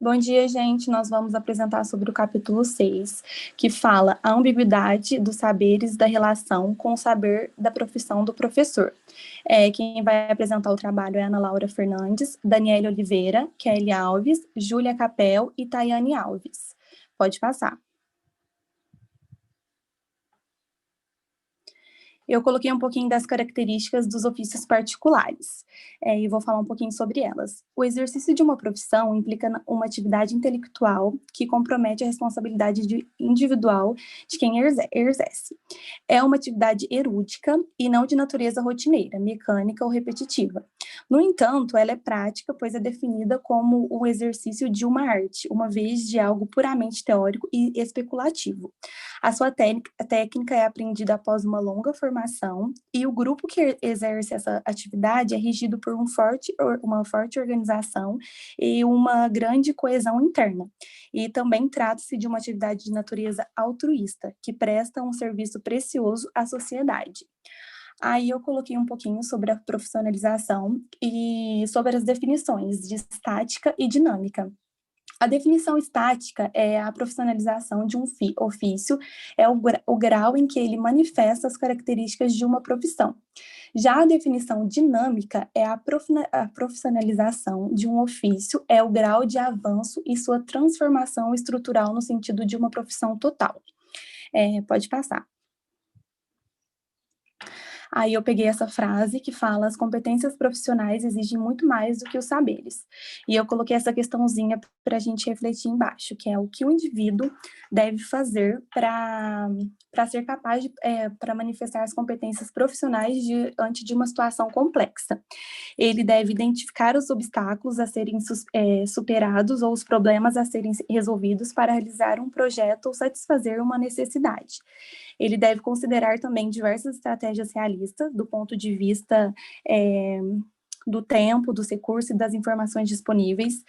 Bom dia, gente. Nós vamos apresentar sobre o capítulo 6, que fala a ambiguidade dos saberes da relação com o saber da profissão do professor. Quem vai apresentar o trabalho é Ana Laura Fernandes, Daniele Oliveira, Kelly Alves, Júlia Capel e Tayane Alves. Pode passar. Eu coloquei um pouquinho das características dos ofícios particulares, e vou falar um pouquinho sobre elas. O exercício de uma profissão implica uma atividade intelectual que compromete a responsabilidade individual de quem exerce. É uma atividade erúdica e não de natureza rotineira, mecânica ou repetitiva. No entanto, ela é prática, pois é definida como o exercício de uma arte, uma vez de algo puramente teórico e especulativo. A sua técnica é aprendida após uma longa formação e o grupo que exerce essa atividade é regido por uma forte organização e uma grande coesão interna. E também trata-se de uma atividade de natureza altruísta, que presta um serviço precioso à sociedade. Aí eu coloquei um pouquinho sobre a profissionalização e sobre as definições de estática e dinâmica. A definição estática é a profissionalização de um ofício, é o grau em que ele manifesta as características de uma profissão. Já a definição dinâmica é a profissionalização de um ofício, é o grau de avanço e sua transformação estrutural no sentido de uma profissão total. Pode passar. Aí eu peguei essa frase que fala: as competências profissionais exigem muito mais do que os saberes. E eu coloquei essa questãozinha para a gente refletir embaixo, que é o que o indivíduo deve fazer para ser capaz para manifestar as competências profissionais diante de uma situação complexa. Ele deve identificar os obstáculos a serem superados ou os problemas a serem resolvidos para realizar um projeto ou satisfazer uma necessidade. Ele deve considerar também diversas estratégias realistas do ponto de vista do tempo, dos recursos e das informações disponíveis.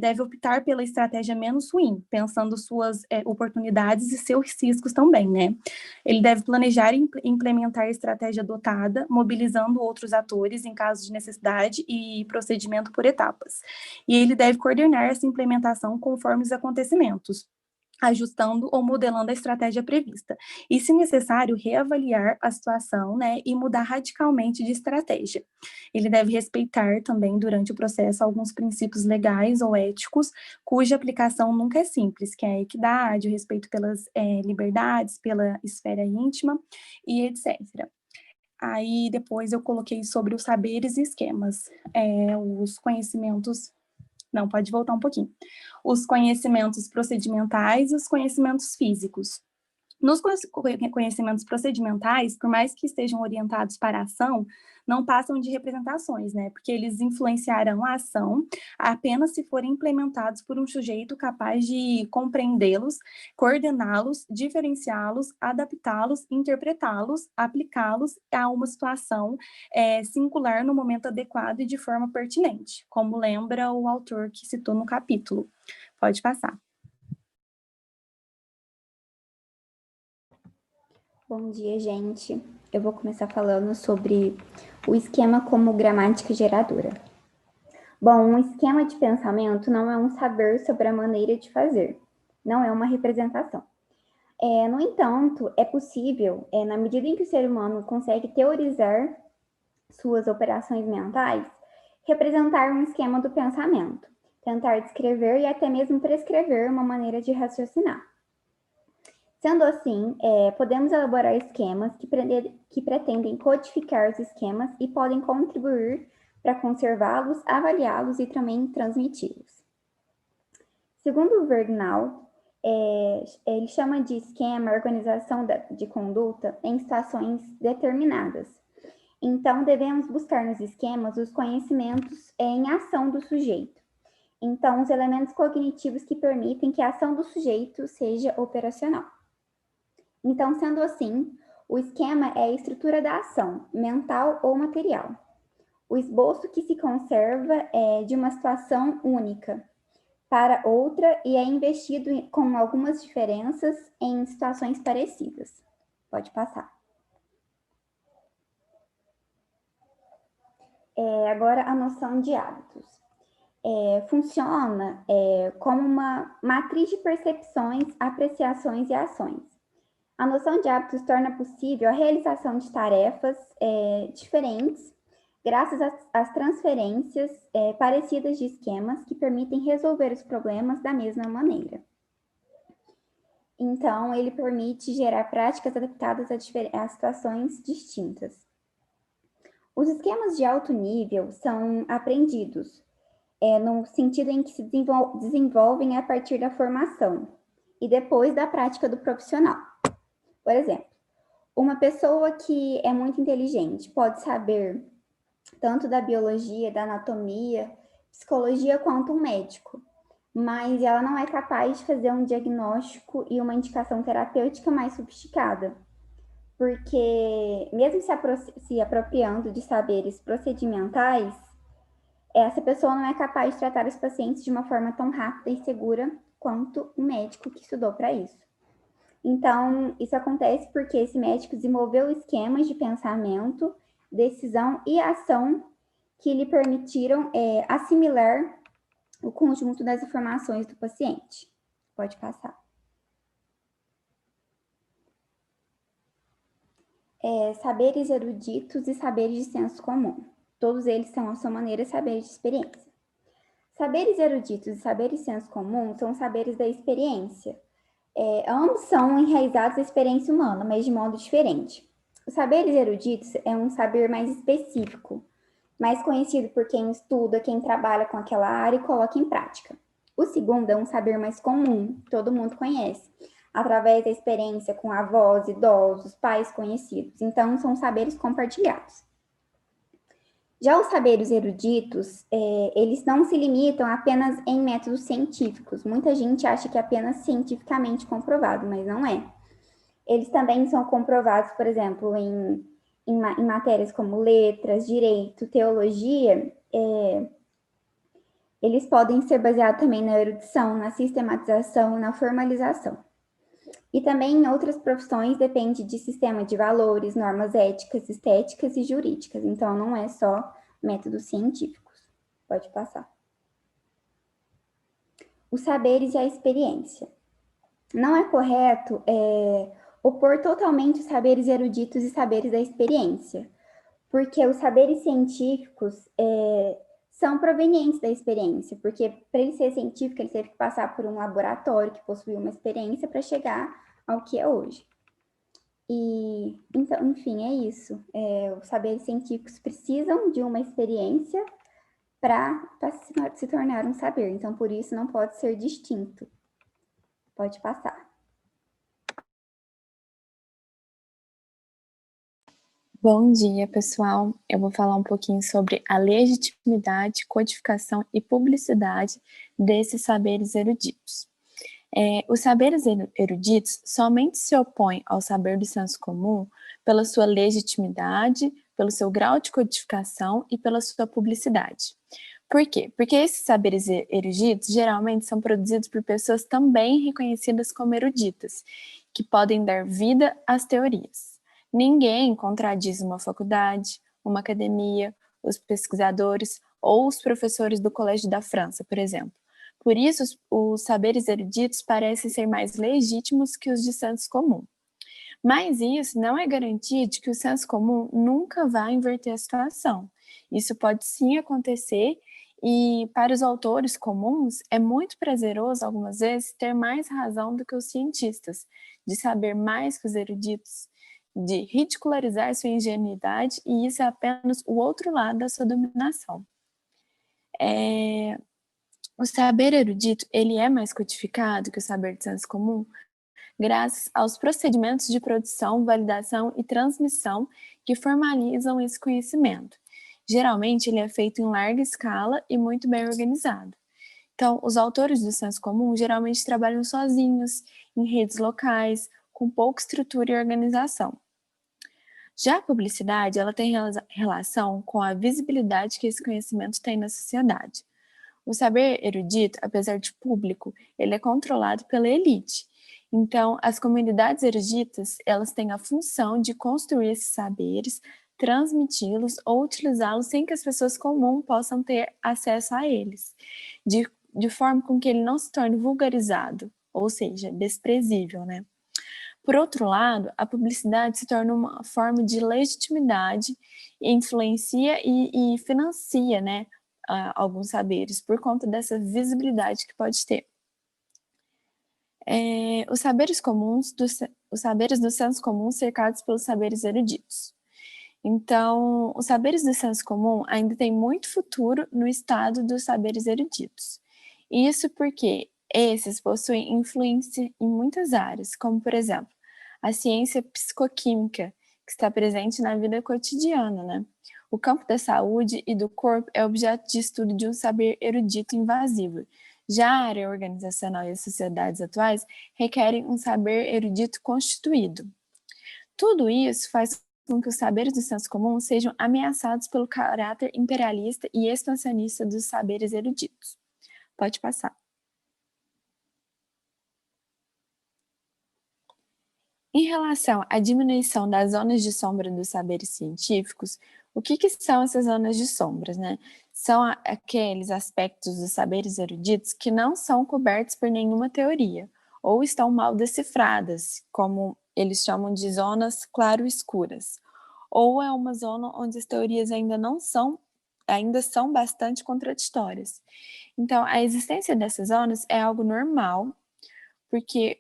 Deve optar pela estratégia menos ruim, pensando suas oportunidades e seus riscos também, né? Ele deve planejar e implementar a estratégia adotada, mobilizando outros atores em caso de necessidade e procedimento por etapas. E ele deve coordenar essa implementação conforme os acontecimentos, ajustando ou modelando a estratégia prevista. E, se necessário, reavaliar a situação, né, e mudar radicalmente de estratégia. Ele deve respeitar também, durante o processo, alguns princípios legais ou éticos, cuja aplicação nunca é simples, que é a equidade, o respeito pelas liberdades, pela esfera íntima e etc. Aí, depois, eu coloquei sobre os saberes e esquemas, os conhecimentos. Não, pode voltar um pouquinho. Os conhecimentos procedimentais e os conhecimentos físicos. Nos conhecimentos procedimentais, por mais que estejam orientados para a ação, não passam de representações, né? Porque eles influenciarão a ação apenas se forem implementados por um sujeito capaz de compreendê-los, coordená-los, diferenciá-los, adaptá-los, interpretá-los, aplicá-los a uma situação singular no momento adequado e de forma pertinente, como lembra o autor que citou no capítulo. Pode passar. Bom dia, gente. Eu vou começar falando sobre o esquema como gramática geradora. Bom, um esquema de pensamento não é um saber sobre a maneira de fazer, não é uma representação. No entanto, é possível, na medida em que o ser humano consegue teorizar suas operações mentais, representar um esquema do pensamento, tentar descrever e até mesmo prescrever uma maneira de raciocinar. Sendo assim, podemos elaborar esquemas que pretendem codificar os esquemas e podem contribuir para conservá-los, avaliá-los e também transmiti-los. Segundo o Vergnal, ele chama de esquema a organização de conduta em situações determinadas. Então, devemos buscar nos esquemas os conhecimentos em ação do sujeito. Então, os elementos cognitivos que permitem que a ação do sujeito seja operacional. Então, sendo assim, o esquema é a estrutura da ação, mental ou material. O esboço que se conserva é de uma situação única para outra e é investido com algumas diferenças em situações parecidas. Pode passar. Agora, a noção de hábitos. funciona como uma matriz de percepções, apreciações e ações. A noção de hábitos torna possível a realização de tarefas diferentes, graças às transferências parecidas de esquemas que permitem resolver os problemas da mesma maneira. Então, ele permite gerar práticas adaptadas a situações distintas. Os esquemas de alto nível são aprendidos, no sentido em que se desenvolvem a partir da formação e depois da prática do profissional. Por exemplo, uma pessoa que é muito inteligente pode saber tanto da biologia, da anatomia, psicologia, quanto um médico, mas ela não é capaz de fazer um diagnóstico e uma indicação terapêutica mais sofisticada, porque mesmo se apropriando de saberes procedimentais, essa pessoa não é capaz de tratar os pacientes de uma forma tão rápida e segura quanto o médico que estudou para isso. Então, isso acontece porque esse médico desenvolveu esquemas de pensamento, decisão e ação que lhe permitiram assimilar o conjunto das informações do paciente. Pode passar. Saberes eruditos e saberes de senso comum. Todos eles são, à sua maneira, saberes de experiência. Saberes eruditos e saberes de senso comum são saberes da experiência. Ambos são enraizados na experiência humana, mas de modo diferente. Os saberes eruditos é um saber mais específico, mais conhecido por quem estuda, quem trabalha com aquela área e coloca em prática. O segundo é um saber mais comum, todo mundo conhece, através da experiência com avós, idosos, pais conhecidos. Então, são saberes compartilhados. Já os saberes eruditos, eles não se limitam apenas em métodos científicos. Muita gente acha que é apenas cientificamente comprovado, mas não é. Eles também são comprovados, por exemplo, em matérias como letras, direito, teologia. Eles podem ser baseados também na erudição, na sistematização, na formalização. E também em outras profissões depende de sistema de valores, normas éticas, estéticas e jurídicas. Então, não é só métodos científicos. Pode passar. Os saberes e a experiência. Não é correto opor totalmente os saberes eruditos e saberes da experiência, porque os saberes científicos são provenientes da experiência, porque para ele ser científico, ele teve que passar por um laboratório que possuía uma experiência para chegar ao que é hoje. E, então, enfim, é isso. Os saberes científicos precisam de uma experiência para se tornar um saber. Então, por isso, não pode ser distinto. Pode passar. Bom dia, pessoal. Eu vou falar um pouquinho sobre a legitimidade, codificação e publicidade desses saberes eruditos. Os saberes eruditos somente se opõem ao saber do senso comum pela sua legitimidade, pelo seu grau de codificação e pela sua publicidade. Por quê? Porque esses saberes eruditos geralmente são produzidos por pessoas também reconhecidas como eruditas, que podem dar vida às teorias. Ninguém contradiz uma faculdade, uma academia, os pesquisadores ou os professores do Colégio da França, por exemplo. Por isso, os saberes eruditos parecem ser mais legítimos que os de senso comum. Mas isso não é garantia de que o senso comum nunca vai inverter a situação. Isso pode sim acontecer e, para os autores comuns, é muito prazeroso, algumas vezes, ter mais razão do que os cientistas, de saber mais que os eruditos, de ridicularizar sua ingenuidade, e isso é apenas o outro lado da sua dominação. O saber erudito, ele é mais codificado que o saber de senso comum, graças aos procedimentos de produção, validação e transmissão que formalizam esse conhecimento. Geralmente, ele é feito em larga escala e muito bem organizado. Então, os autores do senso comum geralmente trabalham sozinhos, em redes locais, com pouca estrutura e organização. Já a publicidade, ela tem relação com a visibilidade que esse conhecimento tem na sociedade. O saber erudito, apesar de público, ele é controlado pela elite. Então, as comunidades eruditas, elas têm a função de construir esses saberes, transmiti-los ou utilizá-los sem que as pessoas comuns possam ter acesso a eles, de forma com que ele não se torne vulgarizado, ou seja, desprezível, né? Por outro lado, a publicidade se torna uma forma de legitimidade, influencia e financia, né, alguns saberes, por conta dessa visibilidade que pode ter. Os saberes do senso comum cercados pelos saberes eruditos. Então, os saberes do senso comum ainda têm muito futuro no estado dos saberes eruditos. Isso porque esses possuem influência em muitas áreas, como, por exemplo, a ciência psicoquímica, que está presente na vida cotidiana, né? O campo da saúde e do corpo é objeto de estudo de um saber erudito invasivo. Já a área organizacional e as sociedades atuais requerem um saber erudito constituído. Tudo isso faz com que os saberes do senso comum sejam ameaçados pelo caráter imperialista e expansionista dos saberes eruditos. Pode passar. Em relação à diminuição das zonas de sombra dos saberes científicos, o que são essas zonas de sombras, né? São aqueles aspectos dos saberes eruditos que não são cobertos por nenhuma teoria, ou estão mal decifradas, como eles chamam de zonas claro-escuras. Ou é uma zona onde as teorias ainda são bastante contraditórias. Então, a existência dessas zonas é algo normal, porque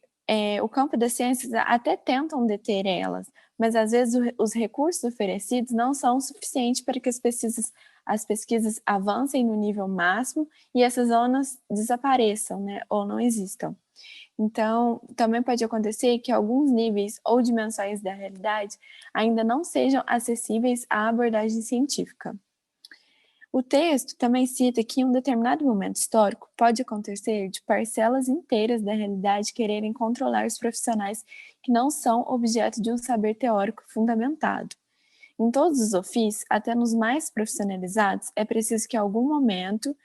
o campo das ciências até tentam deter elas, mas às vezes os recursos oferecidos não são suficientes para que as pesquisas avancem no nível máximo e essas zonas desapareçam, né, ou não existam. Então, também pode acontecer que alguns níveis ou dimensões da realidade ainda não sejam acessíveis à abordagem científica. O texto também cita que em um determinado momento histórico pode acontecer de parcelas inteiras da realidade quererem controlar os profissionais que não são objeto de um saber teórico fundamentado. Em todos os ofícios, até nos mais profissionalizados, é preciso que em algum momento,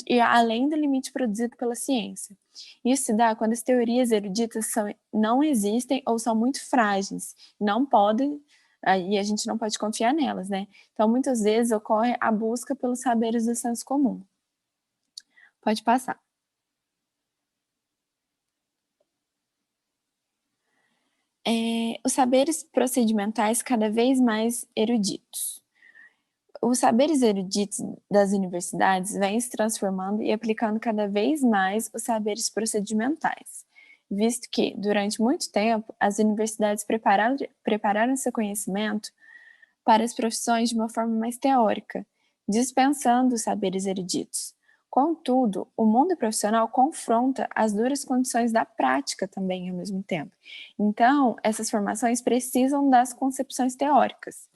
ir além do limite produzido pela ciência. Isso se dá quando as teorias eruditas não existem ou são muito frágeis, não podem, e a gente não pode confiar nelas, né? Então, muitas vezes ocorre a busca pelos saberes do senso comum. Pode passar. Os saberes procedimentais cada vez mais eruditos. Os saberes eruditos das universidades vêm se transformando e aplicando cada vez mais os saberes procedimentais, visto que, durante muito tempo, as universidades prepararam seu conhecimento para as profissões de uma forma mais teórica, dispensando os saberes eruditos. Contudo, o mundo profissional confronta as duras condições da prática também ao mesmo tempo. Então, essas formações precisam das concepções teóricas.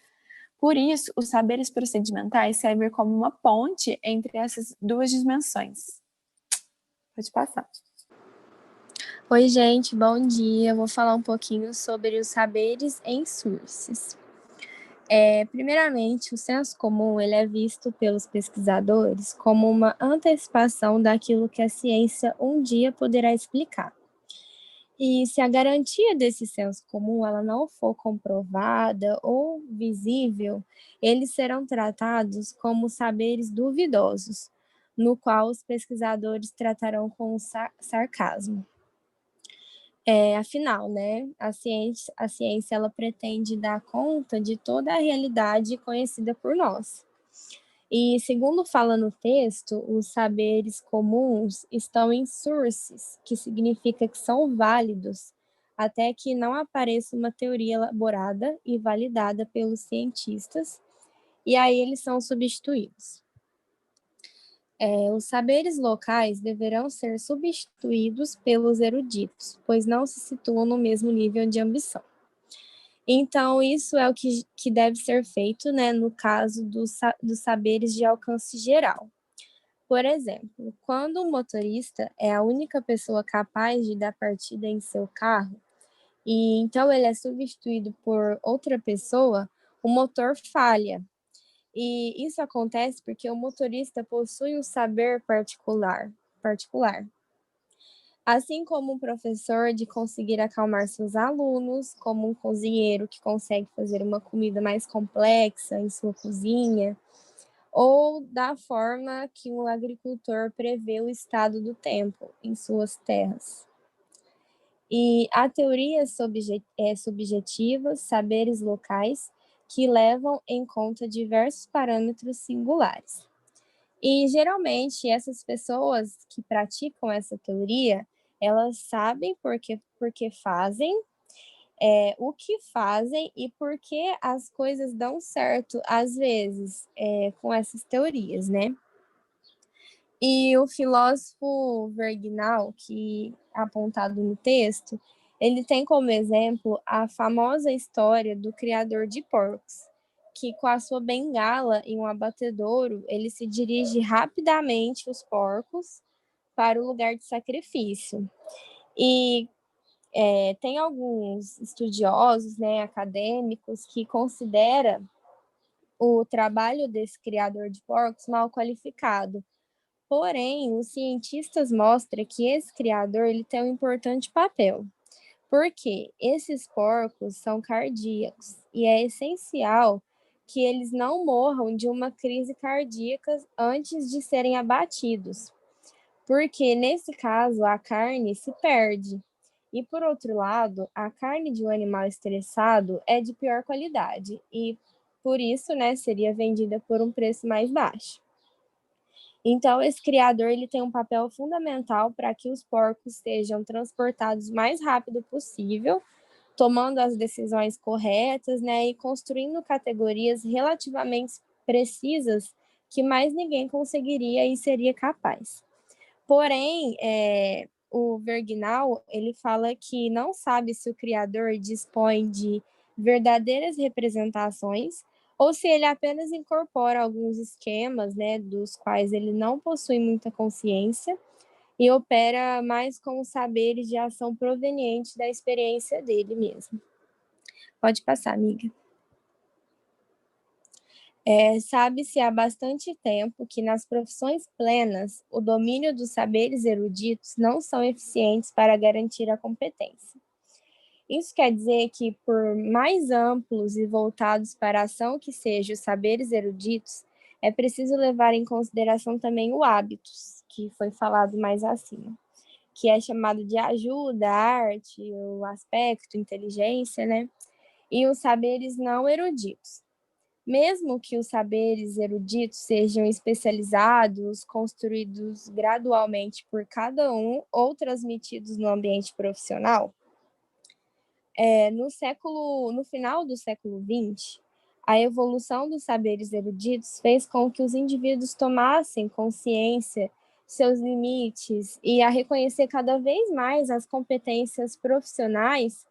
Por isso, os saberes procedimentais servem como uma ponte entre essas duas dimensões. Pode passar. Oi, gente, bom dia. Eu vou falar um pouquinho sobre os saberes em sources. Primeiramente, o senso comum ele é visto pelos pesquisadores como uma antecipação daquilo que a ciência um dia poderá explicar. E se a garantia desse senso comum ela não for comprovada ou visível, eles serão tratados como saberes duvidosos, no qual os pesquisadores tratarão com sarcasmo. Afinal, né, a ciência ela pretende dar conta de toda a realidade conhecida por nós. E, segundo fala no texto, os saberes comuns estão em sources, que significa que são válidos, até que não apareça uma teoria elaborada e validada pelos cientistas, e aí eles são substituídos. Os saberes locais deverão ser substituídos pelos eruditos, pois não se situam no mesmo nível de ambição. Então, isso é o que deve ser feito, né, no caso dos saberes de alcance geral. Por exemplo, quando o motorista é a única pessoa capaz de dar partida em seu carro, e então ele é substituído por outra pessoa, o motor falha. E isso acontece porque o motorista possui um saber particular. Assim como um professor de conseguir acalmar seus alunos, como um cozinheiro que consegue fazer uma comida mais complexa em sua cozinha, ou da forma que um agricultor prevê o estado do tempo em suas terras. E há teorias subjetivas, saberes locais, que levam em conta diversos parâmetros singulares. E geralmente essas pessoas que praticam essa teoria, elas sabem porque fazem, o que fazem e por que as coisas dão certo, às vezes, com essas teorias, né? E o filósofo Vergnal, que é apontado no texto, ele tem como exemplo a famosa história do criador de porcos, que com a sua bengala em um abatedouro, ele se dirige rapidamente os porcos para o lugar de sacrifício. E tem alguns estudiosos, né, acadêmicos, que consideram o trabalho desse criador de porcos mal qualificado. Porém, os cientistas mostram que esse criador ele tem um importante papel, porque esses porcos são cardíacos e é essencial que eles não morram de uma crise cardíaca antes de serem abatidos, porque nesse caso a carne se perde. E por outro lado, a carne de um animal estressado é de pior qualidade e por isso, né, seria vendida por um preço mais baixo. Então, esse criador ele tem um papel fundamental para que os porcos sejam transportados o mais rápido possível, tomando as decisões corretas, né, e construindo categorias relativamente precisas que mais ninguém conseguiria e seria capaz. Porém, o Vergnal ele fala que não sabe se o criador dispõe de verdadeiras representações ou se ele apenas incorpora alguns esquemas, né, dos quais ele não possui muita consciência e opera mais com saberes de ação provenientes da experiência dele mesmo. Pode passar, amiga. Sabe-se há bastante tempo que nas profissões plenas, o domínio dos saberes eruditos não são eficientes para garantir a competência. Isso quer dizer que, por mais amplos e voltados para a ação que sejam os saberes eruditos, é preciso levar em consideração também o hábitos, que foi falado mais acima, que é chamado de ajuda, arte, o aspecto, inteligência, né? E os saberes não eruditos. Mesmo que os saberes eruditos sejam especializados, construídos gradualmente por cada um ou transmitidos no ambiente profissional, no final do século XX, a evolução dos saberes eruditos fez com que os indivíduos tomassem consciência seus limites e a reconhecer cada vez mais as competências profissionais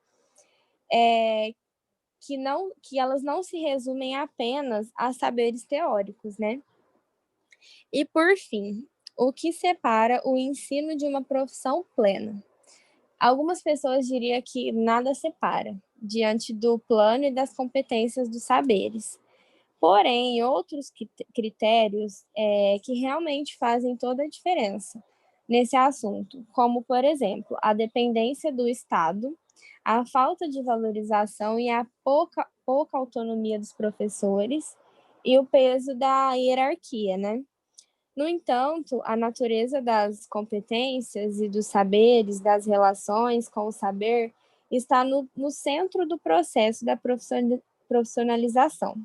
que elas não se resumem apenas a saberes teóricos, né? E, por fim, o que separa o ensino de uma profissão plena? Algumas pessoas diriam que nada separa, diante do plano e das competências dos saberes. Porém, outros critérios que realmente fazem toda a diferença nesse assunto, como, por exemplo, a dependência do Estado, a falta de valorização e a pouca autonomia dos professores e o peso da hierarquia, né? No entanto, a natureza das competências e dos saberes, das relações com o saber, está no centro do processo da profissionalização.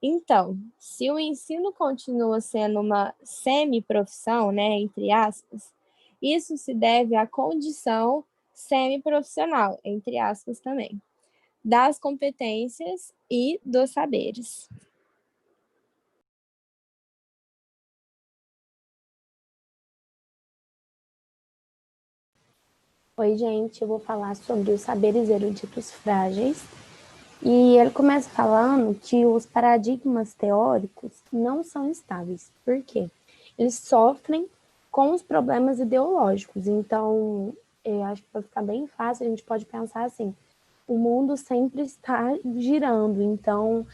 Então, se o ensino continua sendo uma semi-profissão, né, entre aspas, isso se deve à condição semi-profissional, entre aspas também, das competências e dos saberes. Oi, gente, eu vou falar sobre os saberes eruditos frágeis. E ele começa falando que os paradigmas teóricos não são estáveis. Por quê? Eles sofrem com os problemas ideológicos. Então, eu acho que para ficar bem fácil, a gente pode pensar assim, o mundo sempre está girando, então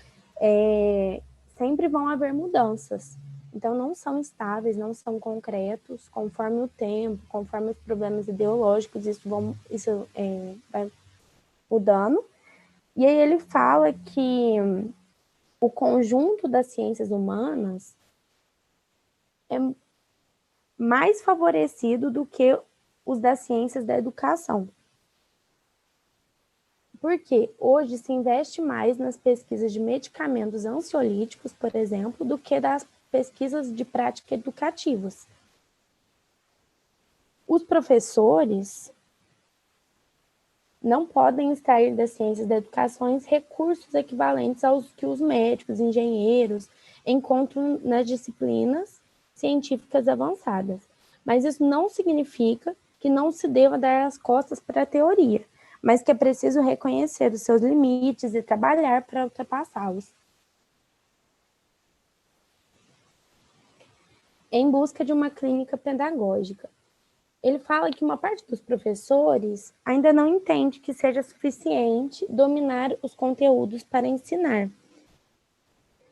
sempre vão haver mudanças. Então, não são estáveis, não são concretos, conforme o tempo, conforme os problemas ideológicos, isso vai mudando. E aí ele fala que o conjunto das ciências humanas é mais favorecido do que os das ciências da educação. Porque hoje se investe mais nas pesquisas de medicamentos ansiolíticos, por exemplo, do que das pesquisas de prática educativas. Os professores não podem extrair das ciências da educação recursos equivalentes aos que os médicos, engenheiros encontram nas disciplinas científicas avançadas. Mas isso não significa que não se deva dar as costas para a teoria, mas que é preciso reconhecer os seus limites e trabalhar para ultrapassá-los. Em busca de uma clínica pedagógica. Ele fala que uma parte dos professores ainda não entende que seja suficiente dominar os conteúdos para ensinar.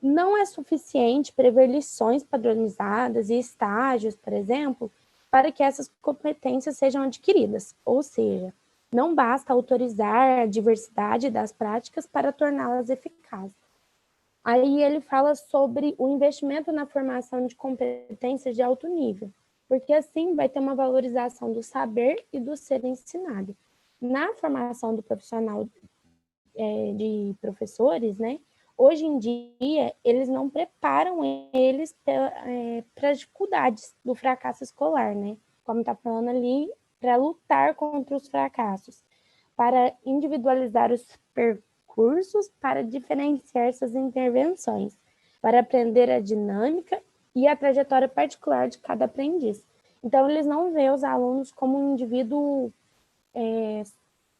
Não é suficiente prever lições padronizadas e estágios, por exemplo, para que essas competências sejam adquiridas. Ou seja, não basta autorizar a diversidade das práticas para torná-las eficazes. Aí ele fala sobre o investimento na formação de competências de alto nível, porque assim vai ter uma valorização do saber e do ser ensinado. Na formação do profissional de professores, né, hoje em dia, eles não preparam eles para as dificuldades do fracasso escolar, né, como está falando ali, para lutar contra os fracassos, para individualizar os percursos, para diferenciar essas intervenções, para aprender a dinâmica e a trajetória particular de cada aprendiz. Então, eles não veem os alunos como um indivíduo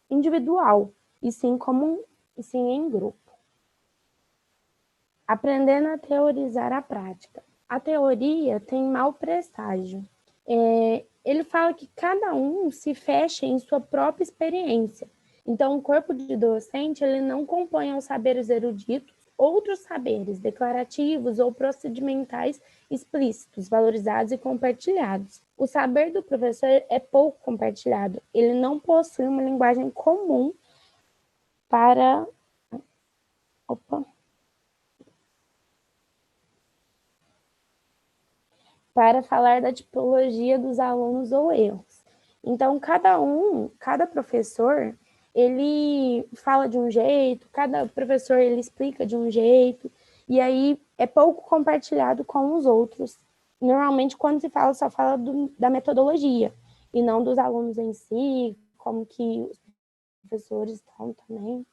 individual, e sim em grupo. Aprendendo a teorizar a prática. A teoria tem mau presságio. Ele fala que cada um se fecha em sua própria experiência. Então, o corpo de docente ele não compõe aos saberes eruditos outros saberes declarativos ou procedimentais explícitos, valorizados e compartilhados. O saber do professor é pouco compartilhado. Ele não possui uma linguagem comum para falar da tipologia dos alunos ou erros. Então, cada professor, ele fala de um jeito, cada professor ele explica de um jeito, e aí é pouco compartilhado com os outros. Normalmente, quando se fala, só fala da metodologia, e não dos alunos em si, como que os professores estão, né?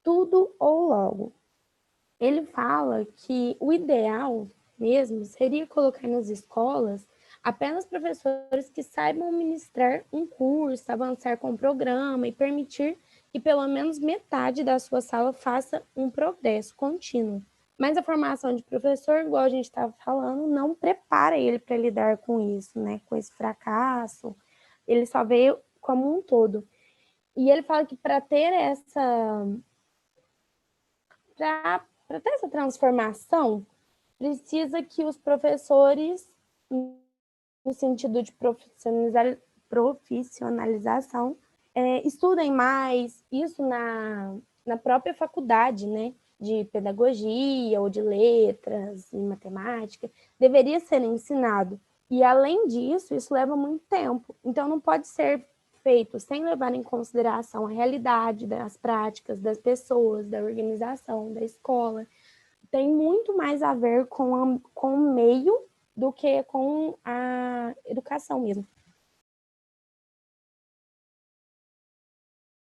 Tudo ou logo. Ele fala que o ideal mesmo seria colocar nas escolas apenas professores que saibam ministrar um curso, avançar com o programa e permitir que pelo menos metade da sua sala faça um progresso contínuo. Mas a formação de professor, igual a gente estava falando, não prepara ele para lidar com isso, né? Com esse fracasso. Ele só vê como um todo. E ele fala que para ter essa transformação, precisa que os professores, no sentido de profissionalização, estudem mais, isso na própria faculdade, né, de pedagogia ou de letras, em matemática, deveria ser ensinado. E, além disso, isso leva muito tempo. Então, não pode ser feito sem levar em consideração a realidade das práticas das pessoas, da organização, da escola. Tem muito mais a ver com o meio do que com a educação mesmo.